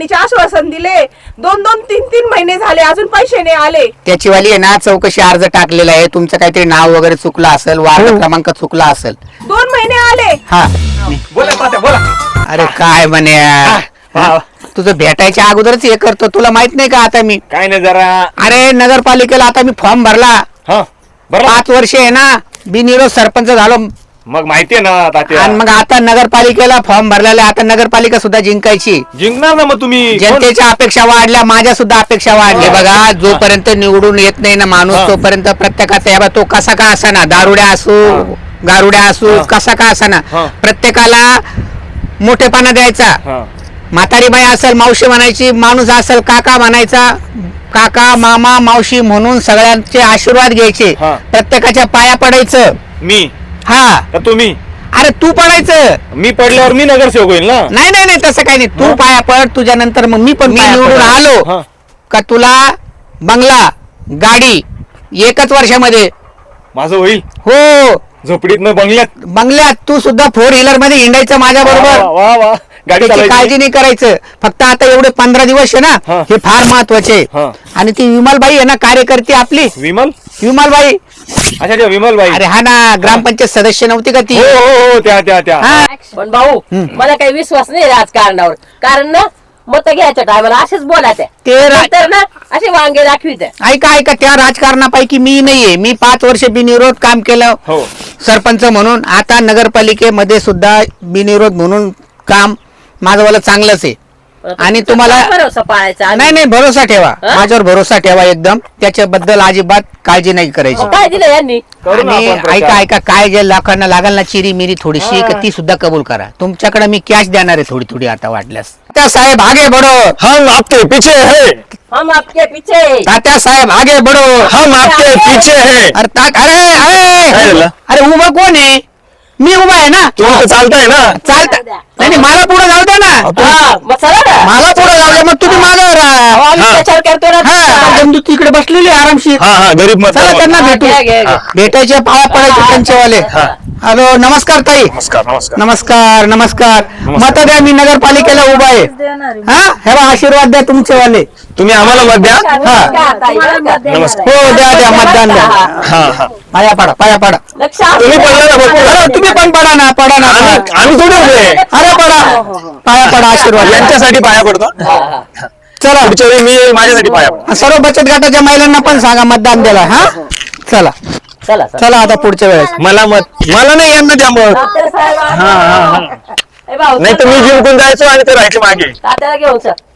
बहिणीचे आश्वासन दिले, 2-2, 3-3 महिने झाले अजून पैसे नाही आले. त्याची वाली आहे ना चौकशी अर्ज टाकलेला आहे, तुमचं काहीतरी नाव वगैरे चुकलं असेल, वार्ड क्रमांक चुकला असेल. 2 महिने आले. हा बोला तात्या बोला. अरे काय म्हणे तुझं भेटायच्या अगोदरच हे करतो, तुला माहित नाही का आता मी काय नाही जरा. अरे नगरपालिकेला आता मी फॉर्म भरला, हा बरं 5 वर्ष आहे ना बिनविरोध सरपंच झालो. मग माहितीये ना तात्या. आणि मग आता नगरपालिकेला फॉर्म भरलेला आहे, आता नगरपालिका सुद्धा जिंकायची. जिंकणार ना मग तुम्ही. जनतेच्या अपेक्षा वाढल्या, माझ्या सुद्धा अपेक्षा वाढल्या. बघा जोपर्यंत निवडून येत नाही ना माणूस तोपर्यंत प्रत्येकाचा तो कसा का असाना, दारुड्या असो गारुड्या असो कसा का असाना प्रत्येकाला मोठेपणा द्यायचा. म्हातारी बाई असेल मावशी म्हणायची, माणूस असेल काका म्हणायचा, काका मामा मावशी म्हणून सगळ्यांचे आशीर्वाद घ्यायचे, प्रत्येकाच्या पाया पडायचं. मी हा का तुम्ही? अरे तू पडायचं. मी पडल्यावर मी नगरसेवक होईल ना. नाही नाही नाही तसं काही नाही, तू पाया पड, तुझ्या नंतर मग मी पण निवडून आलो का तुला बंगला गाडी 1च वर्षामध्ये माझं होईल. हो झोपडीत न बंगल्यात तू सुद्धा 4 व्हीलर मध्ये हिंडायचं माझ्या बरोबर. वा वा. गाडी त्याची काळजी नाही करायचं. फक्त आता एवढे 15 दिवस आहे ना हे फार महत्वाचे. आणि ती विमलबाई आहे ना कार्यकर्ती आपली विमलबाई. अच्छा विमलबाई. अरे हा ना ग्रामपंचायत सदस्य नव्हती का ती? हो त्या. पण भाऊ मला काही विश्वास नाही राजकारणावर, कारण ना मत घ्यायच्या टायमाला असेच बोलायचं ते ना असे वांगे दाखवित. ऐका त्या राजकारणापैकी मी नाहीये. मी 5 वर्ष बिनविरोध काम केलं सरपंच म्हणून. आता नगरपालिकेमध्ये सुद्धा बिनविरोध म्हणून काम माझं वाला चांगलंच आहे. आणि तुम्हाला भरोसा पाळायचा. नाही भरोसा ठेवा, माझ्यावर भरोसा ठेवा एकदम. त्याच्याबद्दल अजिबात काळजी नाही करायची. काय दिलं यांनी? आणि ऐका काय जे लोकांना लागल ना चिरी मिरी थोडीशी ती सुद्धा कबूल करा. तुमच्याकडे मी कॅश देणार आहे थोडी आता वाटल्यास. तात्या साहेब आगे बढ़ो, हम आपके पीछे है. हम आपके पीछे. तात्या साहेब आगे बढ़ो, हम आपके पीछे है. अरे उभा कोण आहे? मी उभा आहे ना. तुम्ही तर चालताय ना. चालता नाही मला पुढे जाऊ द्या ना. मला पुढे जाऊ द्या, मग तुम्ही मागे राहा. बंधू तिकडे बसलेली आरामशीर. गरीब चला त्यांना भेटायचे पाया पडायचे त्यांच्यावाले. हॅलो नमस्कार ताई. नमस्कार. मत द्या, मी नगरपालिकेला उभा आहे. हे बा आशीर्वाद द्या तुमचेवाले. तुम्ही आम्हाला मत द्या. हो द्या मतदान द्या. पाया पडा. तुम्ही पण पडा ना. आम्ही थोडी अरे पाया पडा आशीर्वाद. यांच्यासाठी पाया पडतो. चला पुढच्या वेळी मी माझ्यासाठी पाया पडतो. सर्व बचत गटाच्या महिलांना पण सांगा मतदान द्यायला. हा चला आता पुढच्या वेळेस मला नाही यांना द्या मत. नाही तर मी जिंकून जायचो आणि ते राहायचे मागे.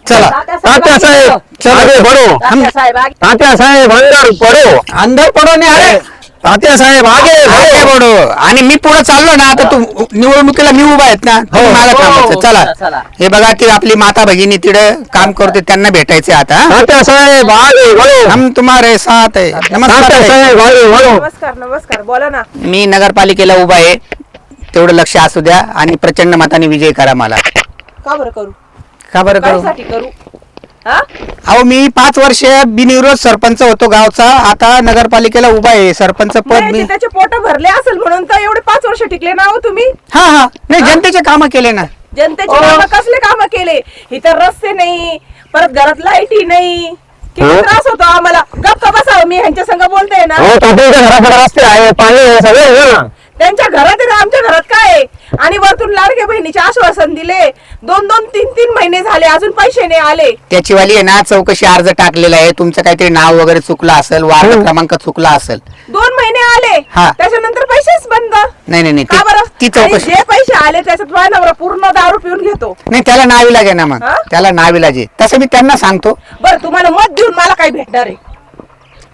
चला तात्या साहेब आगे बढ़ो. तात्या साहेब अंदर पडो नाही. अरे तात्या साहेब आगे बढ़ो. आणि मी पुढे चाललो ना आता तू निवडणुकीला मी उभा आहेत ना मला थांबायचं. चला हे बघा ती आपली माता भगिनी तिथे काम करते, त्यांना भेटायचे आता. तात्या साहेब आगे बढ़ो. हम तुम्हारे साथ है. नमस्कार बोला ना. मी नगरपालिकेला उभा आहे, तेवढं लक्ष असू द्या आणि प्रचंड मताने विजय करा मला. का बरं करू? करू? अहो मी 5 वर्ष बिनविरोध सरपंच होतो गावचा. आता नगरपालिकेला उभा आहे सरपंच पद. मी त्याचे पोट भरले असेल म्हणून तर एवढे 5 वर्ष टिकले ना हो तुम्ही. नाही जनतेचे काम केले ना. जनतेचे काम कसले काम केले? इतर रस्ते नाही, परत घरात लाईटी नाही, किती त्रास होतो आम्हाला. गप्प बसावं, मी ह्यांच्या संग बोलते ना. रस्ते आहे, पाणी आहे, सगळे त्यांच्या घरात आहे, आमच्या घरात काय आहे? आणि वरतून लाडके बहिणीचे आश्वासन दिले, 2-2, 3-3 महिने झाले अजून पैसे नाही आले. त्याची वाली आहे ना चौकशी अर्ज टाकलेला आहे, तुमचं काहीतरी नाव वगैरे चुकलं असेल, वार्ड क्रमांक चुकला असेल. 2 महिने आले, त्याच्यानंतर पैसेच बंद. नाही का बरं? ती चौकशी जे पैसे आले त्याच्यात माझा नवरा पूर्ण दारू पिऊन घेतो. नाही त्याला नाविलाज आहे ना. मग त्याला नाविलाज आहे, तसं मी त्यांना सांगतो. बरं तुम्हाला मत देऊन मला काय भेटणार आहे?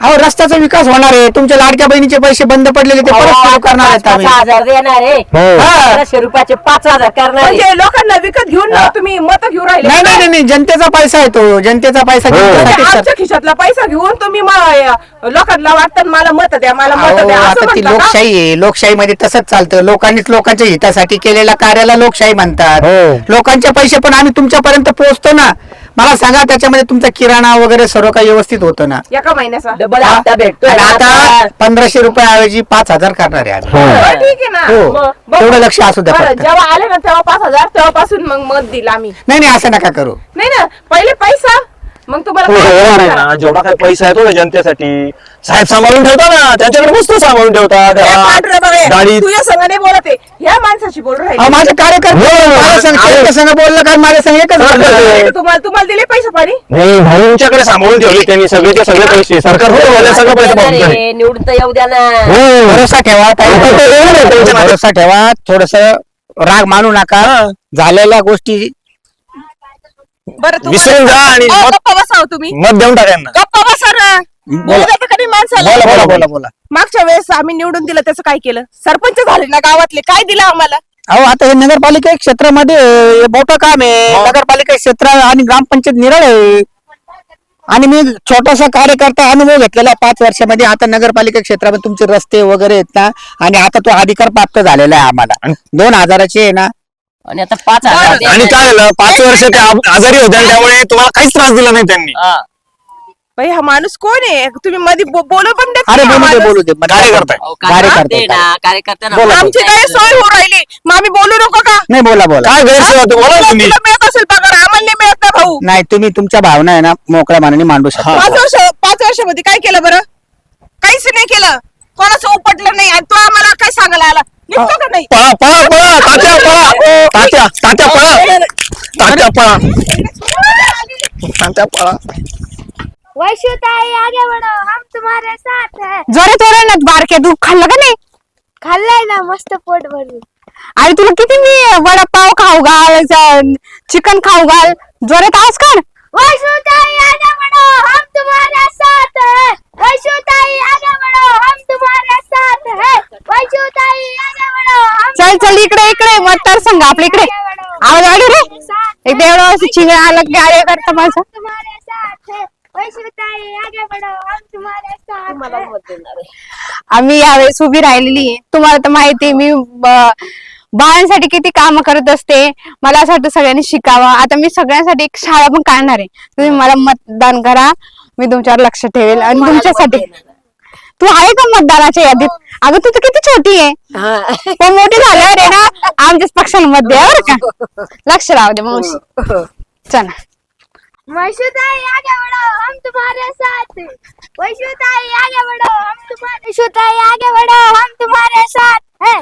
अहो रस्त्याचा विकास होणार आहे, तुमच्या लाडक्या बहिणीचे पैसे बंद पडलेले ते परत सुरू करणार आहेत आम्ही. 5,000 देणार आहे. 500 रुपयाचे 5,000 करणार आहे. म्हणजे लोकांना विकत घेऊन तुम्ही मत घेऊन राहिले? नाही जनतेचा पैसा आहे तो. जनतेचा पैसा आमच्या खिशातला पैसा घेऊन तुम्ही लोकांना वाटतं मला मत द्या, मला मत द्या. आता ती लोकशाही आहे, लोकशाहीमध्ये तसंच चालतं. लोकांनीच लोकांच्या हितासाठी केलेल्या कार्याला लोकशाही म्हणतात. लोकांचे पैसे पण आम्ही तुमच्यापर्यंत पोहोचतो ना. मला सांगा त्याच्यामध्ये तुमचा किराणा वगैरे सर्व काही व्यवस्थित होतं ना? एका महिन्याचा डबल हप्ता भेटतोय आणि ना आता आता. 1500 रुपयाऐवजी 5000 करणार आहे आम्ही. बरं, ठीक आहे ना. हो. मग बघू. तेवढं लक्ष असू द्या बरं, फक्त. जेव्हा आले ना तेव्हा 5000 तेव्हापासून मग मत दिलं आम्ही. नाही असं नका करू. नाही ना, पहिले पैसा मग तुम्हाला हो, काय हो, करायचं? ना, जेवढा काही पैसा येतो ना जनतेसाठी साहेब सांभाळून ठेवता ना, त्यांच्याकडे वस्तू सांभाळून ठेवता हे पांढरं बघ हे. गाडी तुझ्या संघाने बोलत आहे, ह्या माणसाशी बोलून अहो, राहिले. माझे कार्यकर्ते हो, माझ्या संग- अरे. त्यांच्या संग बोललं काय माझ्या संग एकच बोललं. अरे. तुम्हाला दिले पैसे पाणी? नाही भाऊंच्याकडे सांभाळून ठेवले त्यांनी सगळेचे सगळे पैसे सरकार हो सगळं पैसे येणार पाहून करे. आहे, निवडून तर येऊ द्या ना. भरोसा ठेवा भरोसा ठेवा, थोडस राग मानू नका. झालेल्या गोष्टी बरं विसरून जा आणि अहो, मत- गप्पा बसाव तुम्ही. मत देऊन टाका यांना. गप्पा बसा ना. बोलू देता का नाही माणसाला? बोला बोला बोला बोला. मागच्या वेळेस आम्ही निवडून दिलं त्याचं काय केलं? सरपंच झाले ना गावातले, काय दिलं आम्हाला? अहो आता हे नगरपालिका क्षेत्रामध्ये मोठं काम आहे. नगरपालिका क्षेत्र आणि ग्रामपंचायत निरळ आहे. आणि मी छोटासा कार्यकर्ता अनुभव घेतलेला आहे 5 वर्षामध्ये. आता नगरपालिका क्षेत्रामध्ये तुमचे रस्ते वगैरे आहेत ना, आणि आता तो अधिकार प्राप्त झालेला आहे आम्हाला. 2000चे आहे ना. आणि आता 5000 आणि द्यायचे. काय झालं 5 वर्ष ते आजारी होते आणि त्यामुळे तुम्हाला काहीच त्रास दिला नाही त्यांनी. हा. बाई हा माणूस कोण आहे? तुम्ही मध्ये बोलू पण देत अरे नाही हा बोलू दे माणूस. बोलू दे. कार्यकर्ता आहे. अहो, कार्यकर्ते ते ना कार्यकर्त्यांना बोला. आमची काय सोय हो राहिली, मग आम्ही बोलू नको का? नाही बोला बोला. काय गैरसोय होते बोला ना तुम्ही. तुला मिळत असेल पगार, आम्हाला नाही मिळत ना भाऊ. नाही तुम्ही तुमच्या भावना आहे ना मोकळ्या मनाने मांडू शकता. 5 वर्षामध्ये काय केलं बरं? काहीच नाही केलं. कोणाचं उपटलं नाही आणि तो आम्हाला काय सांगायला आला? निघतो का नाही? पळा पळा पळा तात्या पळा तात्या तात्या पळा तात्या पळा तात्या पळा. वैशुताई आगे बढ़ो हम तुम्हारे साथ है. जोरात ओरडण्यात बारक्या तू खाल्लं का नाही? खाल्लंय ना मस्त पोट भरून. आणि तुला किती मी वडापाव खाऊ घाल, चिकन खाऊ घाल, जोरात आवाज काढ. वैशुताई आगे बढ़ो हम तुम्हारे साथ है. वैशुताई आगे बढ़ो हम तुम्हारे साथ है. वैशुताई आगे बढ़ो हम चल चल इकडे इकडे मतदारसंघ आपल्या इकडे. आवाज वाढू रे. एकदा एवढं चिंगळा आला गाड्या करता माझं. तुम्हारे साथ है. वैशुताई आगे बढ़ो हम तुम्हारे साथ तुम्हाला है. मत देणार आहे. आम्ही यावेळेस उभी राहिलेली आहे. तुम्हाला तर माहिती आहे, मी बाळांसाठी किती काम करत असते. मला असं वाटतं सगळ्यांनी शिकावं. आता मी सगळ्यांसाठी एक शाळा पण काढणार आहे. तुम्ही मला मतदान करा, मी तुमच्यावर लक्ष ठेवेल. आणि मला तुमच्यासाठी मत देणार आहे. तू आहे का मतदानाच्या यादीत? अगं तू तर किती छोटी आहे. हा. पण मोठी झाल्यावर आहे ना आमच्याच पक्षाला मत द्या बरं का. लक्ष राहू दे मावशी. चला वैशुताई आगे बढ़ो हम तुम्हारे साथ है. वैशुताई आगे बढ़ो हम तुम्हारे वैशुताई आगे बढ़ो हम तुम्हारे साथ है.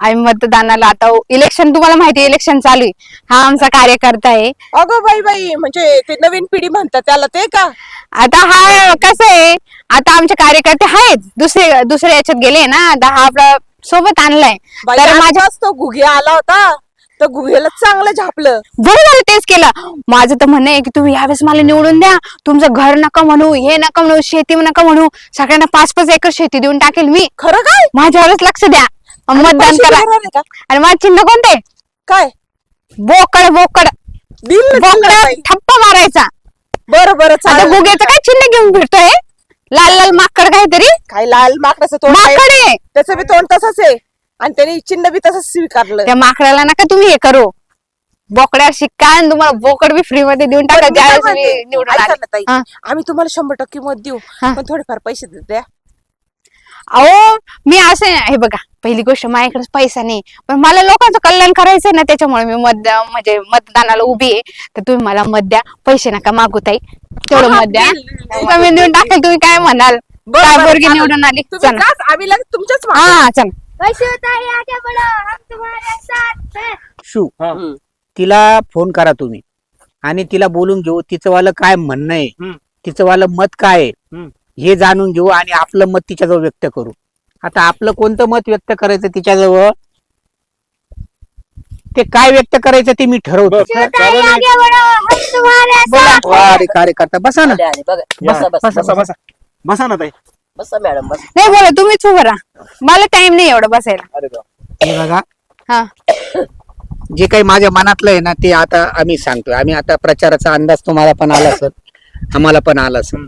आम्ही मतदानाला आता इलेक्शन, तुम्हाला माहिती आहे इलेक्शन चालू आहे. हा आमचा कार्यकर्ता आहे. अगं बाई म्हणजे ते नवीन पिढी म्हणतात त्याला ते का? आता हा कसं आहे, आता आमचे कार्यकर्ते आहेत दुसऱ्या याच्यात गेले ना. आता हा आपला सोबत आणलाय. बाई तर माझ्या आत्ताच तो घुगे आला होता, तर घुगेला चांगलं झापलं. बरं झालं तेच केलं. माझं तर म्हणणं आहे की तुम्ही यावेळेस मला निवडून द्या. तुमचं घर नका म्हणू, हे नका म्हणू, शेती नका म्हणू. सगळ्यांना 5-5 एकर शेती देऊन टाकेल मी. खरं काय? माझ्यावरच लक्ष द्या, मतदान पैसे करा. देणार आहे का? आणि माझं चिन्ह कोणते? काय बोकड बोकड दिल ना, दिल ना बोकड बाई. ठप्पा मारायचा. बरं आता चालेल. गुग्याचं काय चिन्ह घेऊन फिरतोय? लाल लाल माकड काहीतरी काय लाल माकडाचं तोंड आहे. माकड आहे. त्याचं बी तोंड तसंच आहे आणि त्याने चिन्ह बी तसंच स्वीकारलं. त्या माकडाला नका तुम्ही हे करू. बोकड्या शिक्का आणि तुम्हाला बोकड बी फ्री मध्ये देऊन टाका. पण मी काय ज्यावेळेस मी म्हणते, निवडून ऐका आले. ना ताई, हा. आम्ही तुम्हाला 100% मत देऊ, हा. पण थोडेफार पैसे देत द्या. अहो मी असे हे बघा, पहिली गोष्ट माझ्याकडे पैसा नाही, पण मला लोकांचं कल्याण करायचंय ना, त्याच्यामुळे मी म्हणजे मतदानाला उभी आहे. तर तुम्ही मला मत द्या, पैसे नका मागू ताई, तेवढं मत द्या. मी देऊन टाकेल. तुम्ही काय म्हणाल? बरं, काय बरं, पोरगी चालेल. निवडून आली? तुम्ही चला जाच, आम्ही लगेच तुमच्याच मागे. हा चला. वैशुताई आगे बढ़ो हम तुम्हारे साथ है. शू हम्म. तिला फोन करा तुम्ही आणि तिला बोलून घेऊ. तिचं वालं काय म्हणणं आहे, तिचं वालं मत काय आहे हे जाणून घेऊ आणि आपलं मत तिच्याजवळ व्यक्त करू. आता आपलं कोणतं मत व्यक्त करायचं तिच्याजवळ, ते काय व्यक्त करायचं ते मी ठरवतो. वैशुताई आगे बढ़ो हम तुम्हारे बोला. साथ है. वा रे कार्यकर्ता, बसा ना. आले, आले, बघा. बसा बसा बसा बसा बसा ना ताई. बसा मॅडम बसा. नाही बोला, तुम्हीच उभं राहा. मला टाइम नाही एवढं बसायला. हे बघा, हा जे काही माझ्या मनातलं आहे ना ते आता आम्ही सांगतोय. आम्ही आता प्रचाराचा अंदाज तुम्हाला पण आला असेल, आम्हाला पण आला असेल.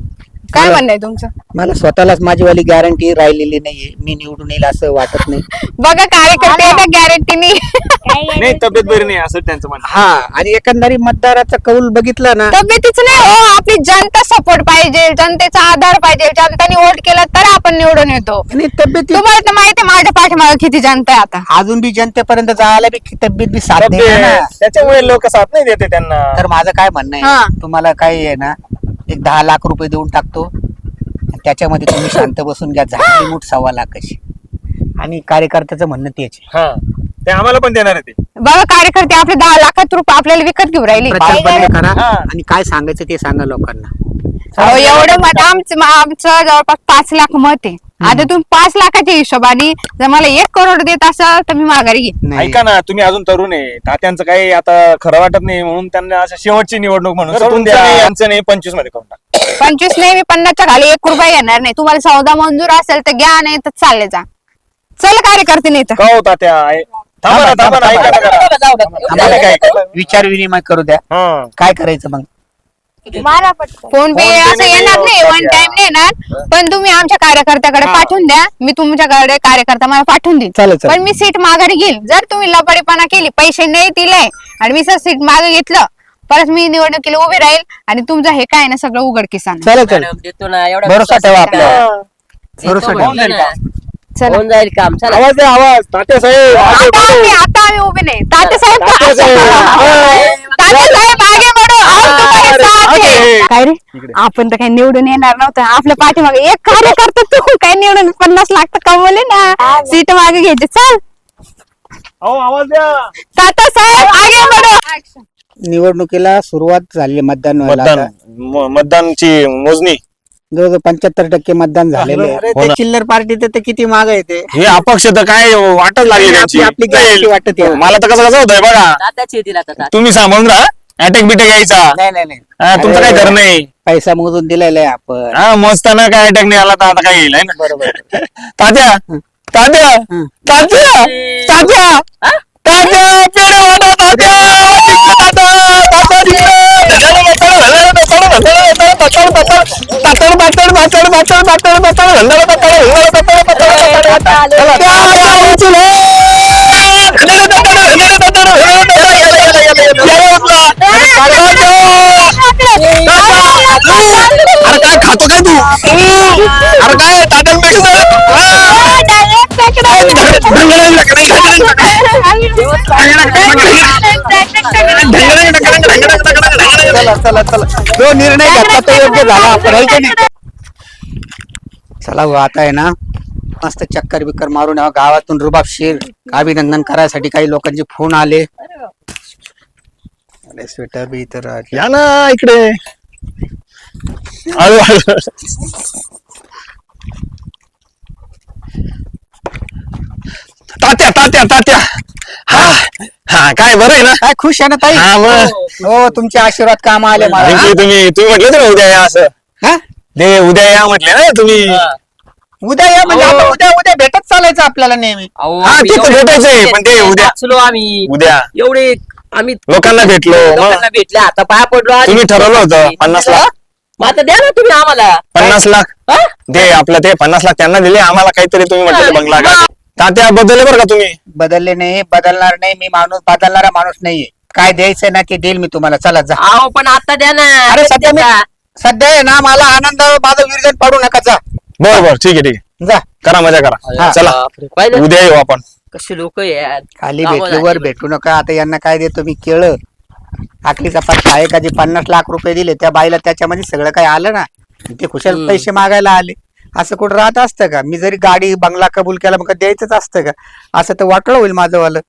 काय म्हणणं आहे तुमचं? मला स्वतःलाच माझीवाली गॅरंटी राहिलेली नाहीये, मी निवडून येईल असं वाटत नाही. बघा कार्यकर्ते गॅरंटी नाही. नाही तब्येत बरी नाही असं त्यांचं म्हणणं. हा, आणि एकंदरीत मतदाराचा कौल बघितला ना, तब्येतीच नाही हो, आपली जनता सपोर्ट पाहिजे, जनतेचा आधार पाहिजे. जनताने वोट केला तर आपण निवडून येतो. आणि तब्येत तुम्हाला तर माहिती आहे माझ्या पाठीमागे किती जनता आहे आता. अजून बी जनतेपर्यंत जायला बी तब्येत बी साथ देते ना. त्याच्यामुळे लोक साथ नाही देते त्यांना. तर माझं काय म्हणणं हा. आहे, तुम्हाला काय आहे ना, एक 10 लाख रुपये देऊन टाकतो, आणि त्याच्यामध्ये तुम्ही शांत बसून घ्या, झाली मूठ 1.25 लाखाची. आणि कार्यकर्त्याचं म्हणणं तेच आहे. हा, ते आम्हाला पण देणार आहे ते. बघा कार्यकर्ते आपले 10 लाखात रुपये आपल्याला विकत घेऊन राहिले. प्रचार पण करा हा. आणि काय सांगायचं ते सांगा लोकांना. अहो, एवढं मत आमचं जवळपास 5 लाख मत आहे. आता तुम्ही 5 लाखाच्या हिशोबाने जर मला 1 करोड देत असाल तर मी माघारी घेईन. नाही. ऐका ना, तुम्ही अजून तरुण आहे, तात्यांचं काही आता खरं वाटत नाही म्हणून त्यांना अशा शेवटची निवडणूक म्हणून सोडून द्या. यांचं नाही 25 मध्ये करून टाक. 25 नाही, मी 50च्या खाली 1 रुपया घेणार नाही. तुम्हाला सौदा मंजूर असेल तर घ्या, नाही तर चालले जा. चल कार्यकर्ते नाही तर. का होता त्या थांबा ना, थांबा ना, ऐका ना जरा. जाऊ दे. आम्हाला काय विचार विनिमय करू द्या, हा. काय करायचं मग. मला पटकन. फोन पे फोन पे असं नाही येणार नाही, होत वन टाइम नाही येणार. पण तुम्ही आमच्या कार्यकर्त्याकडे पाठवून द्या, मी तुमच्याकडे कार्यकर्ता मला पाठवून देईन. चालेल, चालेल. पण मी सीट माघारी घेईल. जर तुम्ही लबाडीपणा केली, पैसे नाही दिले आणि मी सर सीट मागे घेतलं, परत मी निवडणुकीला उभी राहील आणि तुमचं हे काय ना सगळं उघडकीस आणेल. चालेल चालेल, मॅडम, देतो ना एवढा भरोसा विश्वास ठेवा आहे का? आपल्यावर. देतो भरोसा ठेवा. म्हणलं ना. चला. होऊन जाईल काम. चला आवाज द्या, आवाज. तात्या साहेब आता आम्ही उभे नाही. तात्यासाहेब तात्यासाहेब आगे बढो, हम तुम्हारे साथ हैं. काय रे, आपण तर काही निवडून येणार नव्हतं. आपल्या पाठीमागे एक कार्यकर्ता तू काय निवडून 50 लाख तर कमवले ना. सीट मागे घ्यायची. चल अहो, आवाज द्या. तात्यासाहेब आगे बढो. निवडणुकीला सुरुवात झाली, मतदान व्हायला मतदान आता. मतदानची मोजणी जवळजवळ 75% मतदान झालेले आहे. हो ते ना. चिल्लर पार्टी तर किती माग आहे ते. हे अपक्ष तर काय वाटत लागली त्यांची. आपली गॅरंटी वाटत आहे. मला तर कसं होतंय बघा, तात्याची येतील आता तात्या. तुम्ही सांभाळून राहा. अटॅक बिटॅक यायचा नाही नाही नाही, हा, तुमचं काय खरं नाही. पैसा मोजून दिलेला आहे आपण. हा, मोजताना काय अटॅक नाही आला तर आता काय येईल है ना. बरोबर. तात्या तात्या तात्या तात्या तात्या पेढे वाटा तात्या. अरे काय खातो काय तू? अरे काय चला चला चला, जो निर्णय घेतला तो योग्य झाला. आपण आहे की नाही. चला भाऊ, आता आहे ना मस्त चक्कर बिक्कर मारून यावं गावातून. रुबाबशीर अभिनंदन करायसाठी काही लोकांचे फोन आले. अरे स्वेटर बी इतर या ना इकडे. आलो आलो. तात्या तात्या तात्या. हा हा, काय बरं आहे ना. काय खुश आहे ना ताई. हा मग. हो, तुमचे आशीर्वाद काम आले मला. आणखी तुम्ही म्हटले तर उद्या या असं. हा? ते उद्या या म्हटले ना तुम्ही. उद्या या म्हणजे हो. आता उद्या उद्या भेटत चालायचं आपल्याला नेहमी. अहो, हा, आम्ही ते तर एवढे भेटायचंय, पण ते उद्या. वाचलो आम्ही उद्या एवढे आम्ही लोकांना भेटलो. मग लोकांना भेटले, आता पाया पडलो आम्ही. तुम्ही ठरवलं होतं 50 लाख. मग आता द्या ना तुम्ही आम्हाला. 50 लाख हा? ते आपलं ते 50 लाख त्यांना दिले, आम्हाला काहीतरी तुम्ही म्हटलं बंगला गाडी. तात्या बदलले बरं का तुम्ही. बदलले नाही, बदलणार नाही. मी माणूस बदलणारा माणूस नाहीये. काय द्यायचंय ना ते देईल मी तुम्हाला. चला जा. अहो पण आता द्या ना. अरे सध्या मी द्या. सध्या आहे ना, मला आनंद माझं विरजन पाडू नका. जा बरं बरं, ठीक आहे ठीक आहे. जा. करा मजा करा. हा. चला बापरे, पाहिलं? उद्या येऊ आपण. कसे लोक यार. खाली गावाला भेटली वर आले. भेटू नका. आता यांना काय देतो मी, केळं. आखलीचा पत्ता आहे का, जे 50 लाख रुपये दिले त्या बाईला, त्याच्यामध्ये सगळं काही आलं ना. ते खुशाल पैसे मागायला आले. असं कुठं राहत असतं का? मी जरी गाडी बंगला कबूल केला मग द्यायचंच असतं का? असं तर वाटलं होईल माझं वालं.